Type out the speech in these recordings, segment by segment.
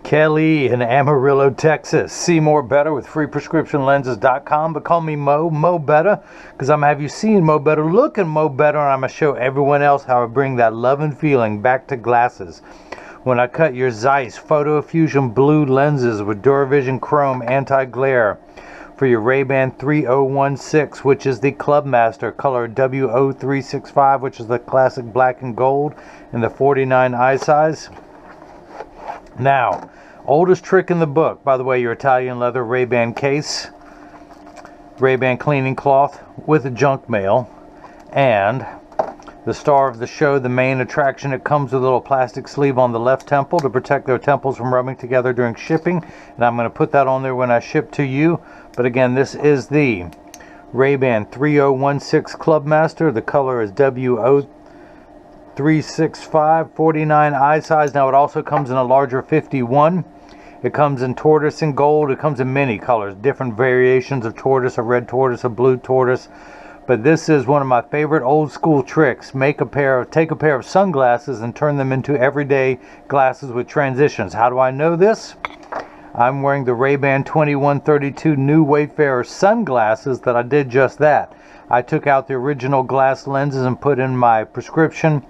Kelly in Amarillo, Texas. See more better with freeprescriptionlenses.com, but call me Mo Better, because I'm going to have you seeing Mo Better, looking Mo Better, and I'm going to show everyone else how I bring that love and feeling back to glasses. When I cut your Zeiss PhotoFusion blue lenses with DuraVision Chrome anti-glare for your RayBan 3016, which is the Clubmaster color W0365, which is the classic black and gold in the 49 eye size. Now, oldest trick in the book, by the way, your Italian leather RayBan case, RayBan cleaning cloth with a junk mail, and the star of the show, the main attraction. It comes with a little plastic sleeve on the left temple to protect their temples from rubbing together during shipping, and I'm going to put that on there when I ship to you. But again, this is the RayBan 3016 Clubmaster. The color is W0365, 49 eye size. Now it also comes in a larger 51. It comes in tortoise and gold. It comes in many colors, different variations of tortoise, a red tortoise, a blue tortoise. But this is one of my favorite old school tricks. Take a pair of sunglasses and turn them into everyday glasses with transitions. How do I know this? I'm wearing the RayBan 2132 New Wayfarer sunglasses that I did just that. I took out the original glass lenses and put in my prescription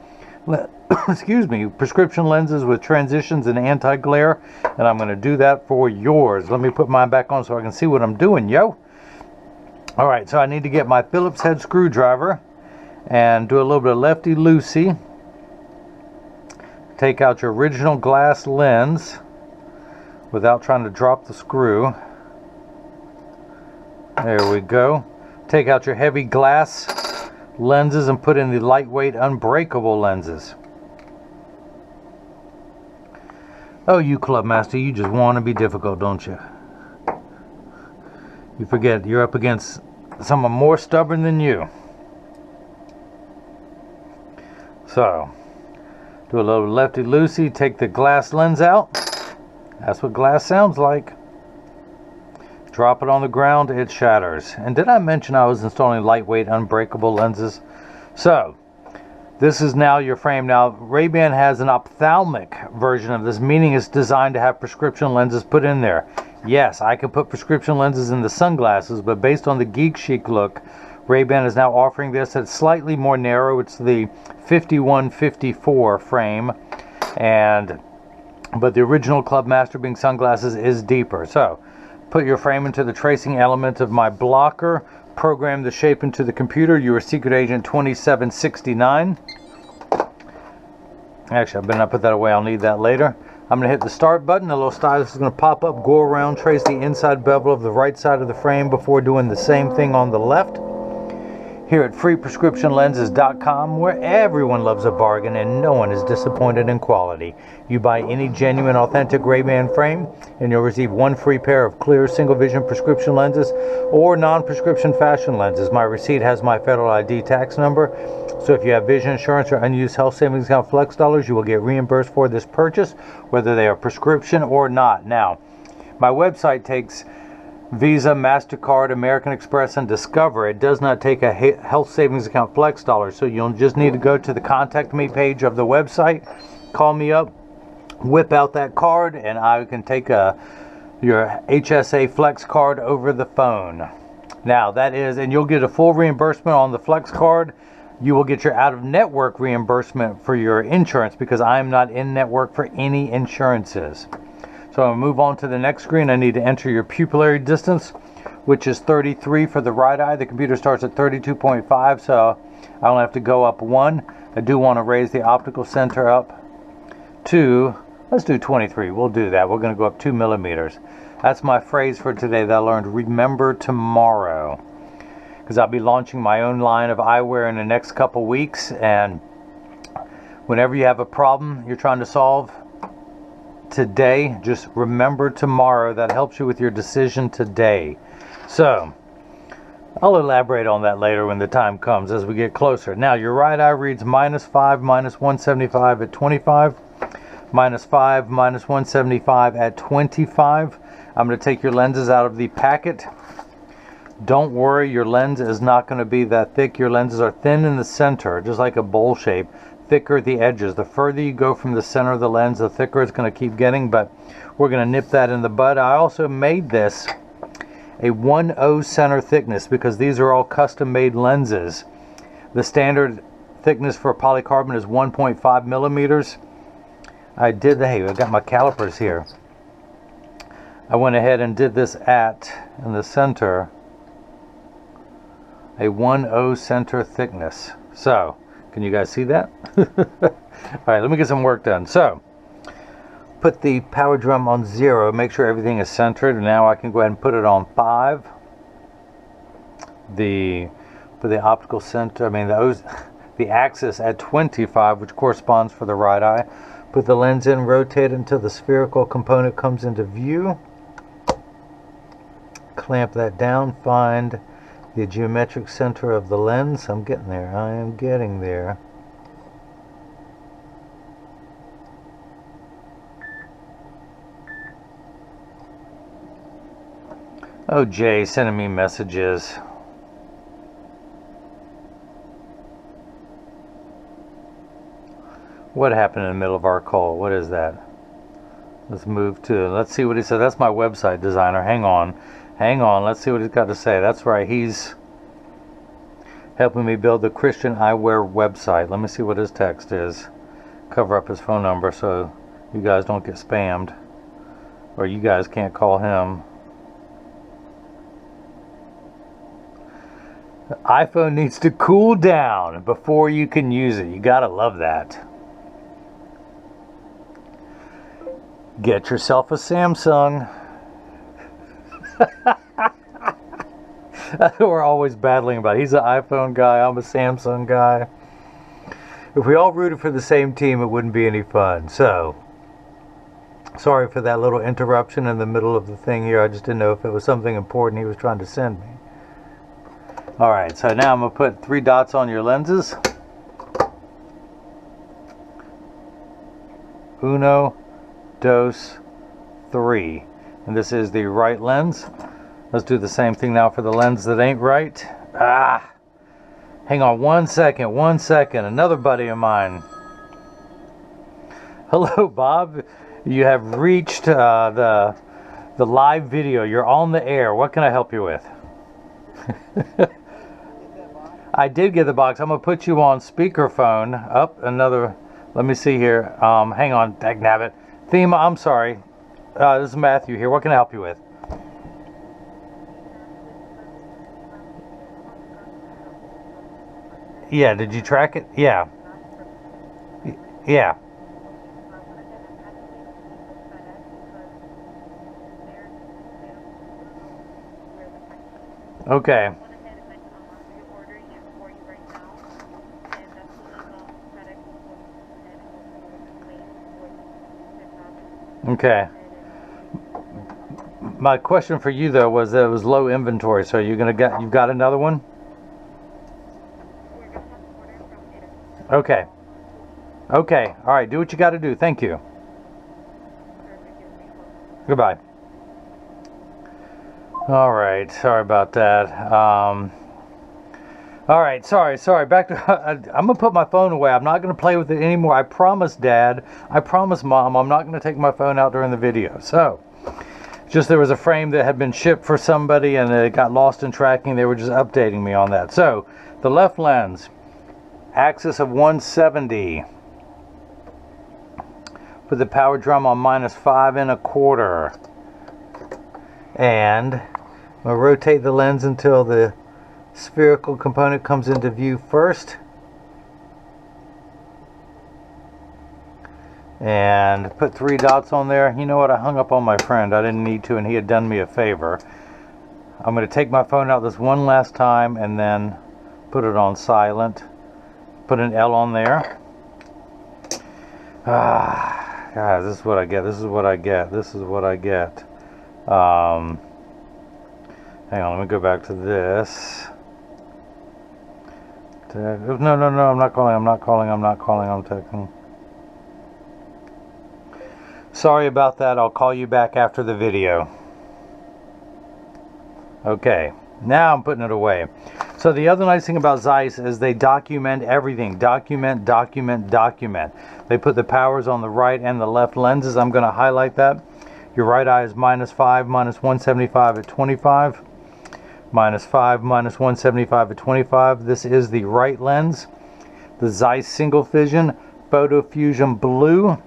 prescription lenses with transitions and anti-glare, and I'm going to do that for yours. Let me put mine back on so I can see what I'm doing, yo. Alright, so I need to get my Phillips head screwdriver and do a little bit of lefty-loosey. Take out your original glass lens without trying to drop the screw. There we go. Take out your heavy glass lenses and put in the lightweight unbreakable lenses. Oh, you Clubmaster, you just want to be difficult, don't you? You forget you're up against someone more stubborn than you. So, do a little lefty-loosey, take the glass lens out. That's what glass sounds like. Drop it on the ground, it shatters. And did I mention I was installing lightweight unbreakable lenses? So, this is now your frame. Now, RayBan has an ophthalmic version of this, meaning it's designed to have prescription lenses put in there. Yes, I can put prescription lenses in the sunglasses, but based on the geek chic look, RayBan is now offering this. It's slightly more narrow. It's the 5154 frame, but the original Clubmaster being sunglasses is deeper. So, put your frame into the tracing element of my blocker, program the shape into the computer. You are Secret Agent 2769. Actually, I better not put that away. I'll need that later. I'm going to hit the start button. The little stylus is going to pop up, go around, trace the inside bevel of the right side of the frame before doing the same thing on the left. Here at freeprescriptionlenses.com, where everyone loves a bargain and no one is disappointed in quality. You buy any genuine, authentic RayBan frame and you'll receive one free pair of clear single vision prescription lenses or non-prescription fashion lenses. My receipt has my federal ID tax number, so if you have vision insurance or unused health savings account flex dollars, you will get reimbursed for this purchase, whether they are prescription or not. Now, my website takes Visa, MasterCard, American Express, and Discover. It does not take a health savings account flex dollars, so you'll just need to go to the contact me page of the website, call me up, whip out that card, and I can take your HSA flex card over the phone. Now that is, and you'll get a full reimbursement on the flex card. You will get your out-of-network reimbursement for your insurance because I'm not in network for any insurances. So I'll move on to the next screen. I need to enter your pupillary distance, which is 33 for the right eye. The computer starts at 32.5, so I only have to go up 1. I do want to raise the optical center up to, let's do 23. We'll do that. We're going to go up 2 millimeters. That's my phrase for today that I learned, remember tomorrow. Because I'll be launching my own line of eyewear in the next couple weeks, and whenever you have a problem you're trying to solve today, just remember tomorrow. That helps you with your decision today. So I'll elaborate on that later when the time comes as we get closer. Now your right eye reads -5, -175 at 25, -5, -175 at 25. I'm going to take your lenses out of the packet. Don't worry, your lens is not going to be that thick. Your lenses are thin in the center, just like a bowl shape. thicker the edges. The further you go from the center of the lens, the thicker it's going to keep getting, but we're going to nip that in the bud. I also made this a 1/0 center thickness because these are all custom made lenses. The standard thickness for polycarbonate is 1.5 millimeters. I got my calipers here. I went ahead and did this in the center, a 1/0 center thickness. So, can you guys see that? Alright, let me get some work done. So, put the power drum on 0, make sure everything is centered. Now I can go ahead and put it on 5. For the optical center, the axis at 25, which corresponds for the right eye. Put the lens in, rotate until the spherical component comes into view. Clamp that down, find the geometric center of the lens. I'm getting there. I am getting there. Oh, Jay sending me messages. What happened in the middle of our call? What is that? Let's see what he said. That's my website designer. Hang on. Let's see what he's got to say. That's right. He's helping me build the Christian eyewear website. Let me see what his text is. Cover up his phone number so you guys don't get spammed. Or you guys can't call him. The iPhone needs to cool down before you can use it. You gotta love that. Get yourself a Samsung. That's what we're always battling about. He's an iPhone guy, I'm a Samsung guy. If we all rooted for the same team, it wouldn't be any fun. So, sorry for that little interruption in the middle of the thing here. I just didn't know if it was something important he was trying to send me. Alright, so now I'm going to put 3 dots on your lenses. 1, 2, 3. And this is the right lens. Let's do the same thing now for the lens that ain't right. Hang on one second. Another buddy of mine. Hello, Bob. You have reached the live video. You're on the air. What can I help you with? I did get the box. I'm going to put you on speakerphone. Let me see here. Hang on, dagnabbit. Thema, I'm sorry. This is Matthew here. What can I help you with? Yeah, did you track it? Yeah. Yeah. Okay. Okay. My question for you though was that it was low inventory, so you've got another one? Okay. Okay. All right. Do what you got to do. Thank you. Goodbye. All right. Sorry about that. All right. Sorry. Back to. I'm gonna put my phone away. I'm not gonna play with it anymore. I promise, Dad. I promise, Mom. I'm not gonna take my phone out during the video. So, just there was a frame that had been shipped for somebody and it got lost in tracking. They were just updating me on that. So, the left lens, axis of 170. Put the power drum on -5 1/4. And I'm gonna rotate the lens until the spherical component comes into view first. And put 3 dots on there. You know what? I hung up on my friend. I didn't need to, and he had done me a favor. I'm going to take my phone out this one last time and then put it on silent. Put an L on there. Guys, this is what I get. This is what I get. Hang on, let me go back to this. No, I'm not calling, I'm texting. Sorry about that, I'll call you back after the video. Okay, now I'm putting it away. So the other nice thing about Zeiss is they document everything. Document, document, document. They put the powers on the right and the left lenses. I'm going to highlight that. Your right eye is -5, -175 at 25. -5, -175 at 25. This is the right lens. The Zeiss Single Vision PhotoFusion Blue.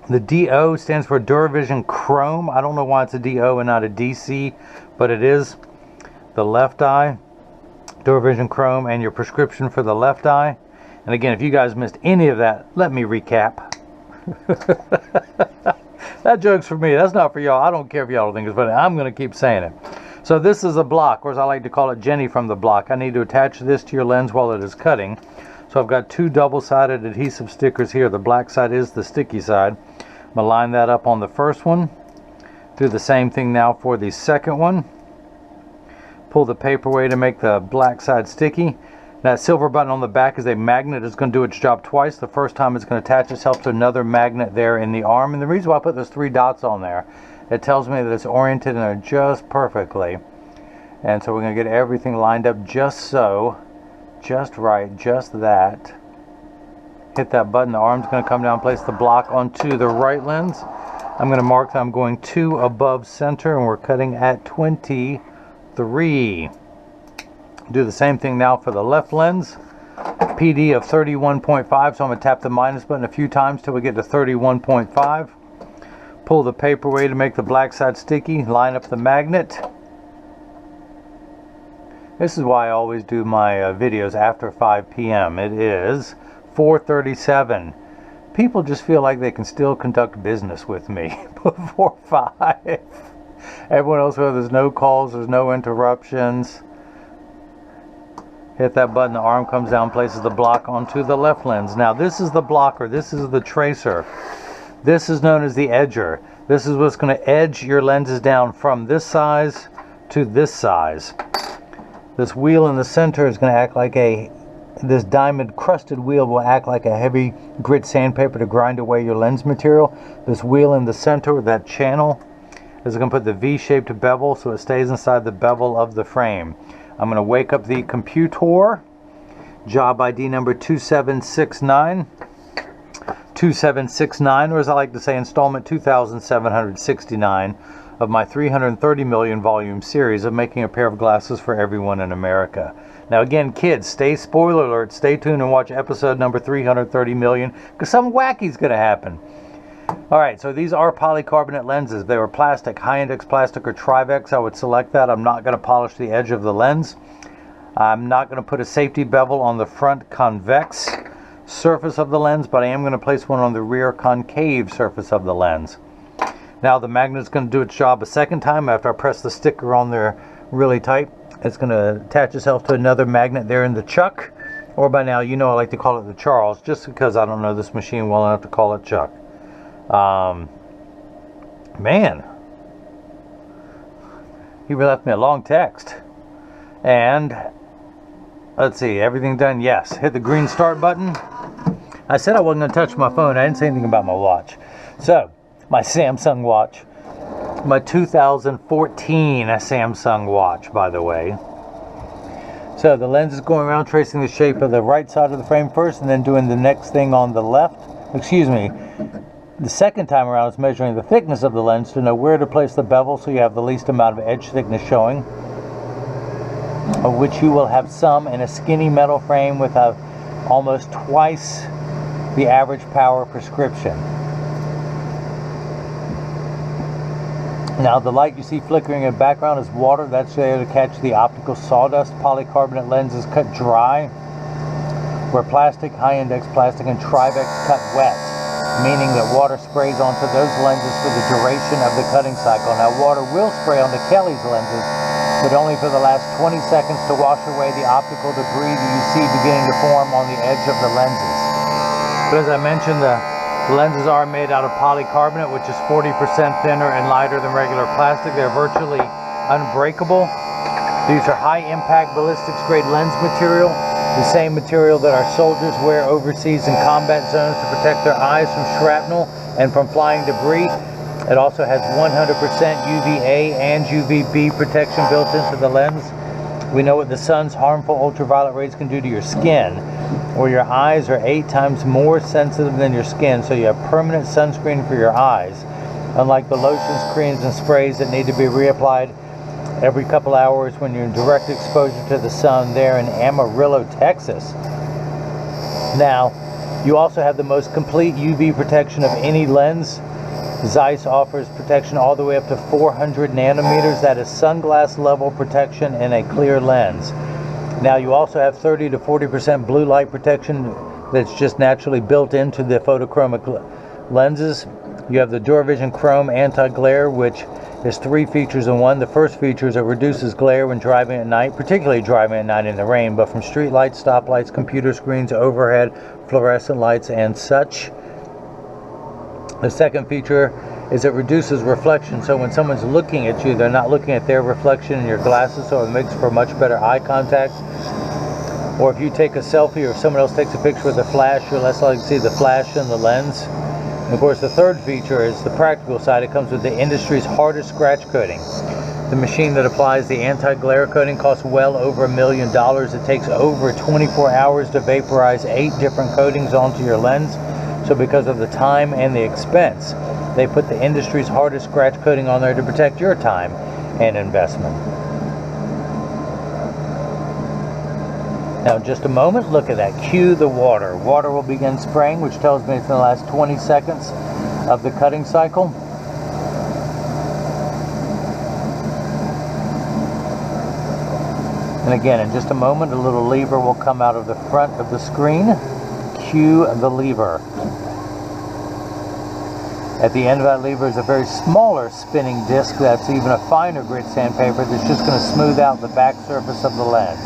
The DO stands for DuraVision Chrome. I don't know why it's a DO and not a DC, but it is. The left eye, DuraVision Chrome, and your prescription for the left eye. And again, if you guys missed any of that, let me recap. That joke's for me. That's not for y'all. I don't care if y'all don't think it's funny. I'm going to keep saying it. So this is a block, or as I like to call it, Jenny from the block. I need to attach this to your lens while it is cutting. So I've got two double-sided adhesive stickers here. The black side is the sticky side. I'm going to line that up on the first one. Do the same thing now for the second one. Pull the paper away to make the black side sticky. That silver button on the back is a magnet. It's going to do its job twice. The first time it's going to attach itself to another magnet there in the arm. And the reason why I put those 3 dots on there, it tells me that it's oriented in there just perfectly. And so we're going to get everything lined up just so, just right, just that. Hit that button, the arm's going to come down, place the block onto the right lens. I'm going to mark that I'm going 2 above center, and we're cutting at 23. Do the same thing now for the left lens. PD of 31.5, so I'm going to tap the minus button a few times till we get to 31.5. Pull the paper away to make the black side sticky. Line up the magnet. This is why I always do my videos after 5 p.m. It is 4:37. People just feel like they can still conduct business with me before 5. Everyone else, where there's no calls, there's no interruptions. Hit that button, the arm comes down, places the block onto the left lens. Now this is the blocker, this is the tracer. This is known as the edger. This is what's going to edge your lenses down from this size to this size. This wheel in the center is going to act like this diamond crusted wheel will act like a heavy grit sandpaper to grind away your lens material. This wheel in the center, that channel, is going to put the V-shaped bevel so it stays inside the bevel of the frame. I'm going to wake up the computer. Job ID number 2769. 2769, or as I like to say, installment 2769 of my 330 million volume series of making a pair of glasses for everyone in America. Now again, kids, stay spoiler alert, stay tuned and watch episode number 330 million, because something wacky's going to happen. Alright, so these are polycarbonate lenses. If they were plastic, high index plastic or Trivex, I would select that. I'm not going to polish the edge of the lens. I'm not going to put a safety bevel on the front convex surface of the lens, but I am going to place one on the rear concave surface of the lens. Now the magnet's going to do its job a second time after I press the sticker on there really tight. It's going to attach itself to another magnet there in the chuck, or by now you know I like to call it the Charles, just because I don't know this machine well enough to call it Chuck. Man, he left me a long text. And let's see, everything done? Yes. Hit the green start button. I said I wasn't going to touch my phone. I didn't say anything about my watch. So, my Samsung watch. My 2014 Samsung watch, by the way. So, the lens is going around tracing the shape of the right side of the frame first and then doing the next thing on the left. Excuse me. The second time around is measuring the thickness of the lens to know where to place the bevel so you have the least amount of edge thickness showing, of which you will have some in a skinny metal frame with almost twice the average power prescription. Now the light you see flickering in the background is water. That's there to catch the optical sawdust. Polycarbonate lenses cut dry, where plastic, high index plastic, and Trivex cut wet, meaning that water sprays onto those lenses for the duration of the cutting cycle. Now water will spray onto Kelly's lenses, but only for the last 20 seconds to wash away the optical debris that you see beginning to form on the edge of the lenses. But as I mentioned, the lenses are made out of polycarbonate, which is 40% thinner and lighter than regular plastic. They're virtually unbreakable. These are high impact ballistics grade lens material, the same material that our soldiers wear overseas in combat zones to protect their eyes from shrapnel and from flying debris. It also has 100% UVA and UVB protection built into the lens. We know what the sun's harmful ultraviolet rays can do to your skin, where your eyes are 8 times more sensitive than your skin, so you have permanent sunscreen for your eyes, unlike the lotions, creams, and sprays that need to be reapplied every couple hours when you're in direct exposure to the sun there in Amarillo, Texas. Now, you also have the most complete UV protection of any lens. Zeiss offers protection all the way up to 400 nanometers. That is sunglass level protection in a clear lens. Now you also have 30 to 40% blue light protection that's just naturally built into the photochromic lenses. You have the DuraVision Chrome Anti-Glare, which is 3 features in one. The first feature is it reduces glare when driving at night, particularly driving at night in the rain, but from street lights, stoplights, computer screens, overhead, fluorescent lights, and such. The second feature is it reduces reflection, so when someone's looking at you, they're not looking at their reflection in your glasses, so it makes for much better eye contact. Or if you take a selfie or if someone else takes a picture with a flash, you're less likely to see the flash in the lens. And of course, the third feature is the practical side. It comes with the industry's hardest scratch coating. The machine that applies the anti-glare coating costs well over $1 million. It takes over 24 hours to vaporize 8 different coatings onto your lens. So because of the time and the expense, they put the industry's hardest scratch coating on there to protect your time and investment. Now in just a moment, look at that. Cue the water. Water will begin spraying, which tells me it's in the last 20 seconds of the cutting cycle. And again, in just a moment, a little lever will come out of the front of the screen. Cue the lever. At the end of that lever is a very smaller spinning disc that's even a finer grit sandpaper that's just going to smooth out the back surface of the lens.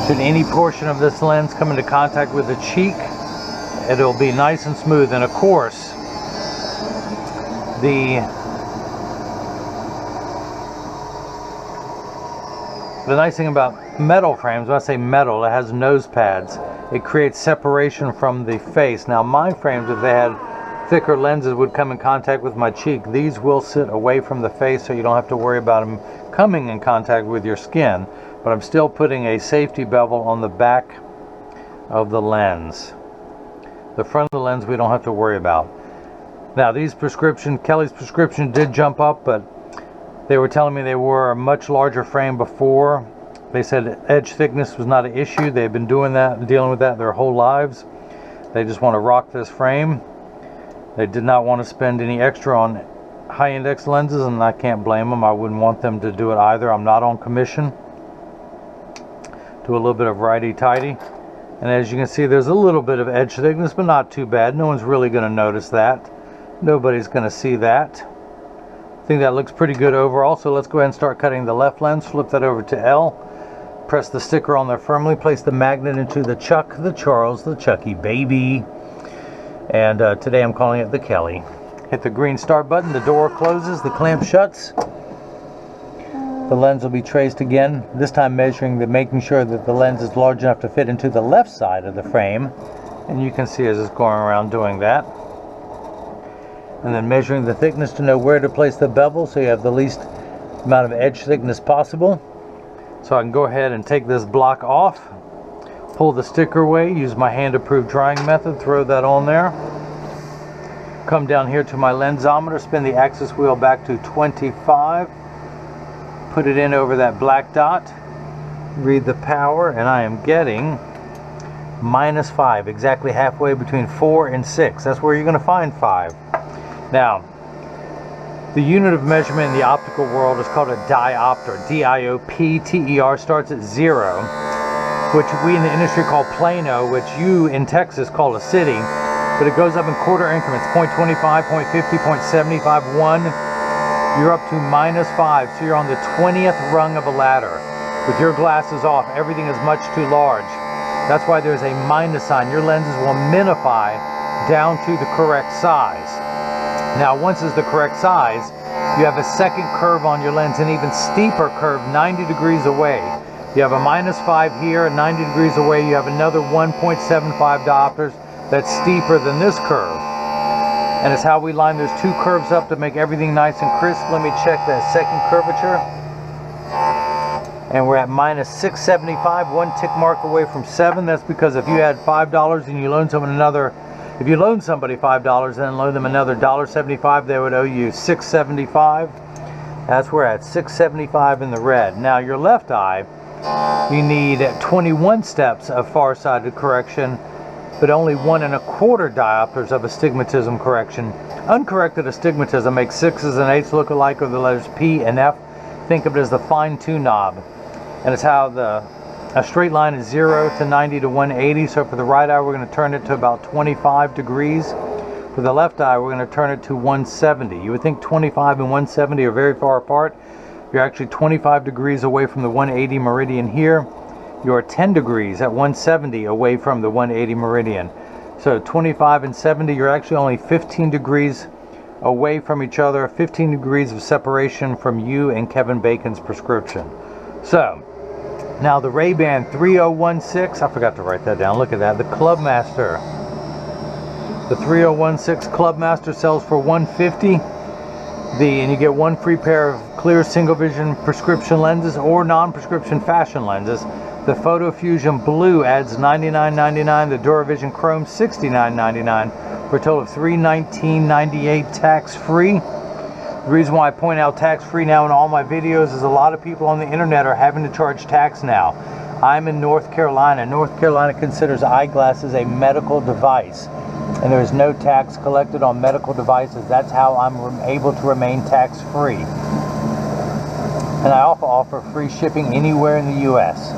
Should any portion of this lens come into contact with the cheek, it'll be nice and smooth. And of course, the nice thing about metal frames, when I say metal, it has nose pads. It creates separation from the face. Now my frames, if they had thicker lenses, would come in contact with my cheek. These will sit away from the face, so you don't have to worry about them coming in contact with your skin. But I'm still putting a safety bevel on the back of the lens. The front of the lens we don't have to worry about. Now these Kelly's prescription did jump up, but they were telling me they were a much larger frame before. They said edge thickness was not an issue. They've been doing that, dealing with that their whole lives. They just want to rock this frame. They did not want to spend any extra on high index lenses, and I can't blame them. I wouldn't want them to do it either. I'm not on commission. Do a little bit of righty-tighty. And as you can see, there's a little bit of edge thickness, but not too bad. No one's really going to notice that. Nobody's going to see that. I think that looks pretty good overall, so let's go ahead and start cutting the left lens. Flip that over to L. Press the sticker on there firmly. Place the magnet into the Chuck, the Charles, the Chucky baby. And today I'm calling it the Kelly. Hit the green start button. The door closes. The clamp shuts. The lens will be traced again, this time making sure that the lens is large enough to fit into the left side of the frame. And you can see as it's going around doing that. And then measuring the thickness to know where to place the bevel so you have the least amount of edge thickness possible. So I can go ahead and take this block off, pull the sticker away, use my hand-approved drying method, throw that on there. Come down here to my lensometer, spin the axis wheel back to 25. Put it in over that black dot, read the power, and I am getting -5, exactly halfway between 4 and 6. That's where you're going to find 5. Now, the unit of measurement in the optical world is called a diopter. D-I-O-P-T-E-R, starts at 0, which we in the industry call plano, which you in Texas call a city, but it goes up in quarter increments, 0.25, 0.50, 0.75, 1. You're up to -5, so you're on the 20th rung of a ladder. With your glasses off, everything is much too large. That's why there's a minus sign. Your lenses will minify down to the correct size. Now, once it's the correct size, you have a second curve on your lens, an even steeper curve 90 degrees away. You have a -5 here, 90 degrees away. You have another 1.75 diopters that's steeper than this curve. And it's how we line those two curves up to make everything nice and crisp. Let me check that second curvature. and we're at minus 675, one tick mark away from 7. That's because if you had $5 and you loan someone another, if you loan somebody $5 and then loan them another $1.75, they would owe you $6.75. That's where we're at 675 in the red. Now your left eye, you need 21 steps of far-sighted correction, but only 1 1/4 diopters of astigmatism correction. Uncorrected astigmatism makes 6s and 8s look alike, or the letters P and F. Think of it as the fine-tune knob. And it's how a straight line is 0 to 90 to 180. So for the right eye, we're going to turn it to about 25 degrees. For the left eye, we're going to turn it to 170. You would think 25 and 170 are very far apart. You're actually 25 degrees away from the 180 meridian here. You're 10 degrees at 170 away from the 180 meridian. So 25 and 70, you're actually only 15 degrees away from each other, 15 degrees of separation from you and Kevin Bacon's prescription. So, now the RayBan 3016, I forgot to write that down, look at that, the Clubmaster. The 3016 Clubmaster sells for $150. And you get 1 free pair of clear single vision prescription lenses or non-prescription fashion lenses. The PhotoFusion Blue adds $99.99. The DuraVision Chrome $69.99 for a total of $319.98 tax-free. The reason why I point out tax-free now in all my videos is a lot of people on the internet are having to charge tax now. I'm in North Carolina. North Carolina considers eyeglasses a medical device, and there is no tax collected on medical devices. That's how I'm able to remain tax-free. And I also offer free shipping anywhere in the U.S.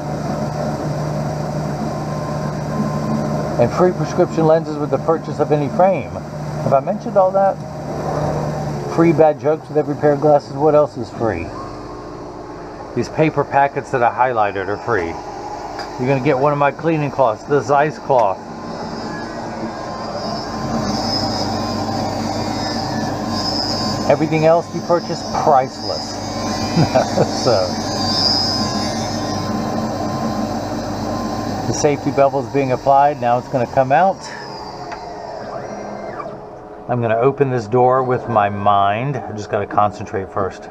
and free prescription lenses with the purchase of any frame. Have I mentioned all that? Free bad jokes with every pair of glasses. What else is free? These paper packets that I highlighted are free. You're going to get one of my cleaning cloths, the Zeiss cloth. Everything else you purchase, priceless. So, the safety bevel is being applied. Now it's going to come out. I'm going to open this door with my mind. I just got to concentrate first.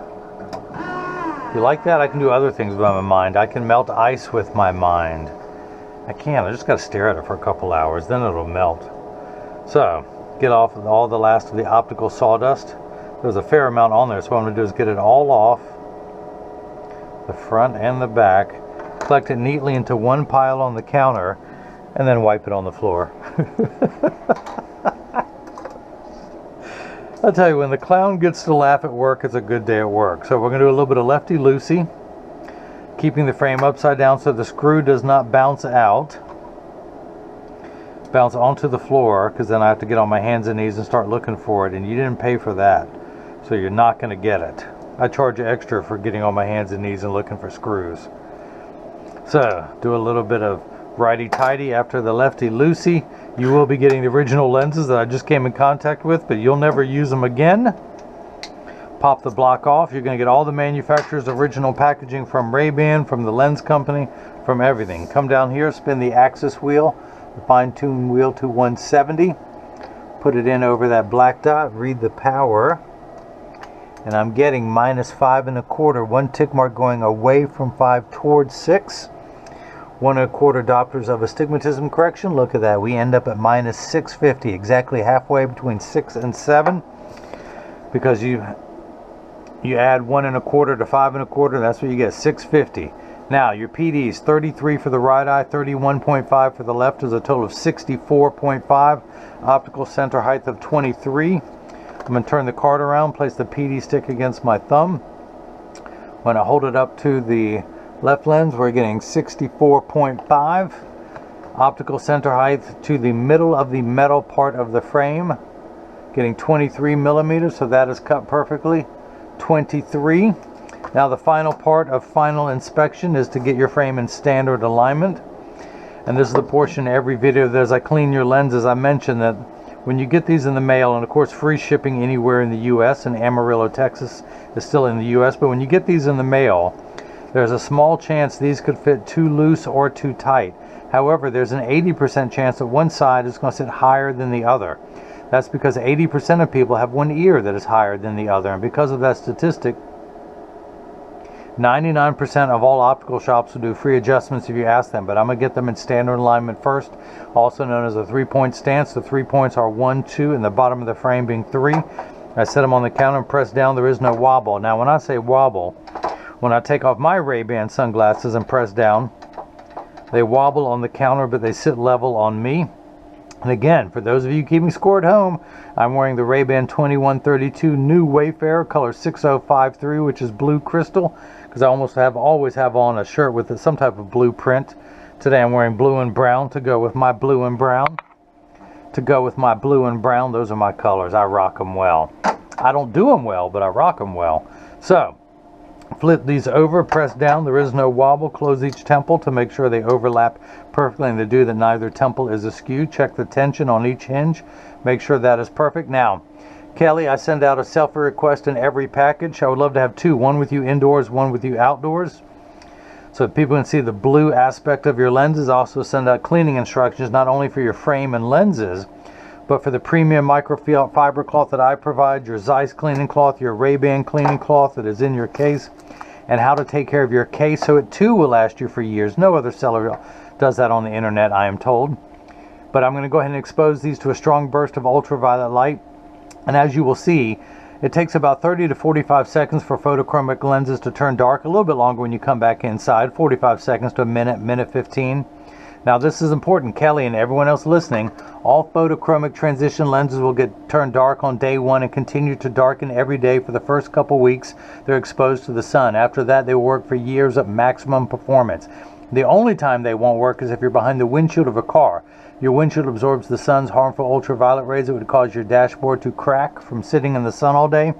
If you like that, I can do other things with my mind. I can melt ice with my mind. I can. I just got to stare at it for a couple hours. Then it'll melt. So, get off all the last of the optical sawdust. There's a fair amount on there, so what I'm going to do is get it all off, the front and the back, collect it neatly into one pile on the counter, and then wipe it on the floor. I'll tell you, when the clown gets to laugh at work, it's a good day at work. So we're going to do a little bit of lefty-loosey, keeping the frame upside down so the screw does not bounce out, bounce onto the floor, because then I have to get on my hands and knees and start looking for it, and you didn't pay for that. So you're not going to get it. I charge you extra for getting on my hands and knees and looking for screws. So, do a little bit of righty-tighty after the lefty-loosey. You will be getting the original lenses that I just came in contact with, but you'll never use them again. Pop the block off. You're going to get all the manufacturer's original packaging from RayBan, from the lens company, from everything. Come down here, spin the axis wheel, the fine-tune wheel to 170. Put it in over that black dot, read the power. And I'm getting minus 5 1/4, 1 tick mark going away from 5 towards 6. 1 1/4 diopters of astigmatism correction. Look at that. We end up at minus 650, exactly halfway between 6 and 7. Because you add 1 1/4 to 5 1/4, that's what you get, 650. Now your PDs, 33 for the right eye, 31.5 for the left, is a total of 64.5. Optical center height of 23. I'm going to turn the card around, place the PD stick against my thumb. When I hold it up to the left lens, we're getting 64.5. Optical center height to the middle of the metal part of the frame, getting 23 millimeters, so that is cut perfectly. 23. Now the final part of final inspection is to get your frame in standard alignment. And this is the portion every video that as I clean your lenses, I mention that when you get these in the mail, and of course free shipping anywhere in the U.S., and Amarillo, Texas is still in the U.S., but when you get these in the mail, there's a small chance these could fit too loose or too tight. However, there's an 80% chance that one side is going to sit higher than the other. That's because 80% of people have one ear that is higher than the other, and because of that statistic, 99% of all optical shops will do free adjustments if you ask them, but I'm going to get them in standard alignment first, also known as a 3-point stance. The 3 points are 1, 2, and the bottom of the frame being 3. I set them on the counter and press down. There is no wobble. Now, when I say wobble, when I take off my RayBan sunglasses and press down, they wobble on the counter, but they sit level on me. And again, for those of you keeping score at home, I'm wearing the RayBan 2132 New Wayfarer color 6053, which is blue crystal, because I always have on a shirt with some type of blue print. Today I'm wearing blue and brown to go with my blue and brown. Those are my colors. I rock them well. I don't do them well, but I rock them well. So, flip these over, press down. There is no wobble. Close each temple to make sure they overlap perfectly, and they do that neither temple is askew. Check the tension on each hinge. Make sure that is perfect. Now, Kelly, I send out a selfie request in every package. I would love to have 2, one with you indoors, one with you outdoors, so that people can see the blue aspect of your lenses. Also send out cleaning instructions, not only for your frame and lenses, but for the premium microfiber cloth that I provide, your Zeiss cleaning cloth, your RayBan cleaning cloth that is in your case, and how to take care of your case so it too will last you for years. No other seller does that on the internet, I am told. But I'm going to go ahead and expose these to a strong burst of ultraviolet light. And as you will see, it takes about 30 to 45 seconds for photochromic lenses to turn dark. A little bit longer when you come back inside, 45 seconds to a minute, minute 15. Now this is important, Kelly and everyone else listening. All photochromic transition lenses will get turned dark on day 1 and continue to darken every day for the first couple weeks they're exposed to the sun. After that, they will work for years at maximum performance. The only time they won't work is if you're behind the windshield of a car. Your windshield absorbs the sun's harmful ultraviolet rays that would cause your dashboard to crack from sitting in the sun all day.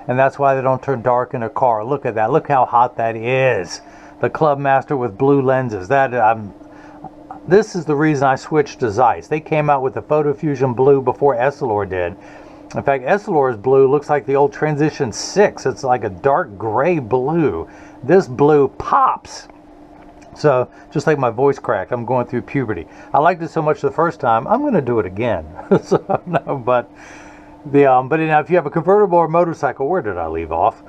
And that's why they don't turn dark in a car. Look at that. Look how hot that is. The Clubmaster with blue lenses. This is the reason I switched to Zeiss. They came out with the PhotoFusion blue before Essilor did. In fact, Essilor's blue looks like the old Transition 6. It's like a dark gray blue. This blue pops. So, just like my voice cracked, I'm going through puberty. I liked it so much the first time, I'm going to do it again. So, no, but if you have a convertible or motorcycle, where did I leave off?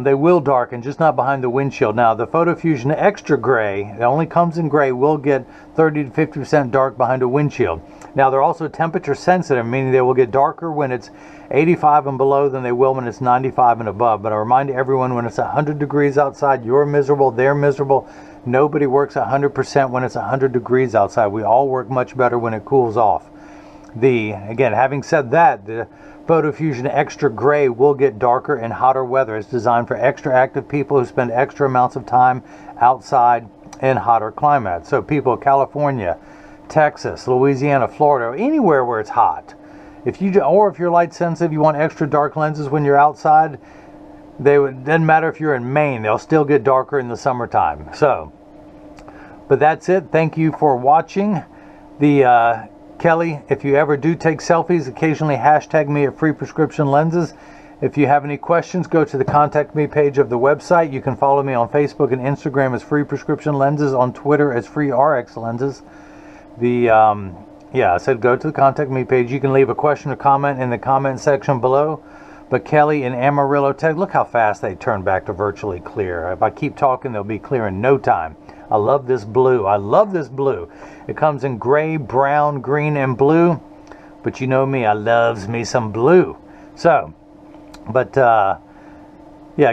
They will darken, just not behind the windshield. Now, the PhotoFusion Extra Gray, it only comes in gray, will get 30 to 50% dark behind a windshield. Now, they're also temperature sensitive, meaning they will get darker when it's 85 and below than they will when it's 95 and above. But I remind everyone, when it's 100 degrees outside, you're miserable, they're miserable. Nobody works 100% when it's 100 degrees outside. We all work much better when it cools off. Again, having said that, the PhotoFusion Extra Gray will get darker in hotter weather. It's designed for extra active people who spend extra amounts of time outside in hotter climates. So people, California, Texas, Louisiana, Florida, anywhere where it's hot. If you're light sensitive, you want extra dark lenses when you're outside, doesn't matter if you're in Maine, they'll still get darker in the summertime. So, but that's it. Thank you for watching. Kelly, if you ever do take selfies, occasionally hashtag me at Free Prescription Lenses. If you have any questions, go to the Contact Me page of the website. You can follow me on Facebook and Instagram as Free Prescription Lenses, on Twitter as Free RX Lenses. I said go to the Contact Me page. You can leave a question or comment in the comment section below. But Kelly and Amarillo Tech, look how fast they turn back to virtually clear. If I keep talking, they'll be clear in no time. I love this blue. I love this blue. It comes in gray, brown, green, and blue. But you know me, I loves me some blue. So,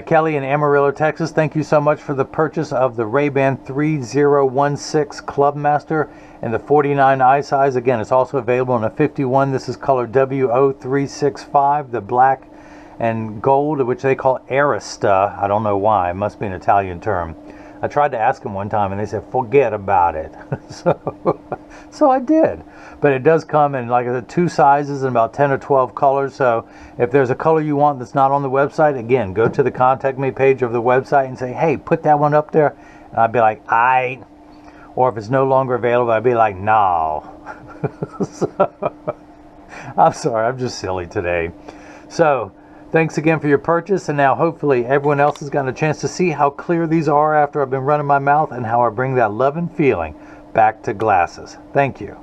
Kelly in Amarillo, Texas, thank you so much for the purchase of the RayBan 3016 Clubmaster and the 49 eye size. Again, it's also available in a 51. This is color WO365, the black and gold, which they call Arista. I don't know why. It must be an Italian term. I tried to ask them one time and they said, forget about it. So I did. But it does come in, like I said, 2 sizes and about 10 or 12 colors. So if there's a color you want that's not on the website, again, go to the Contact Me page of the website and say, hey, put that one up there. And I'd be like, aight. Or if it's no longer available, I'd be like, no. I'm sorry, I'm just silly today. So, thanks again for your purchase, and now hopefully everyone else has gotten a chance to see how clear these are after I've been running my mouth and how I bring that love and feeling back to glasses. Thank you.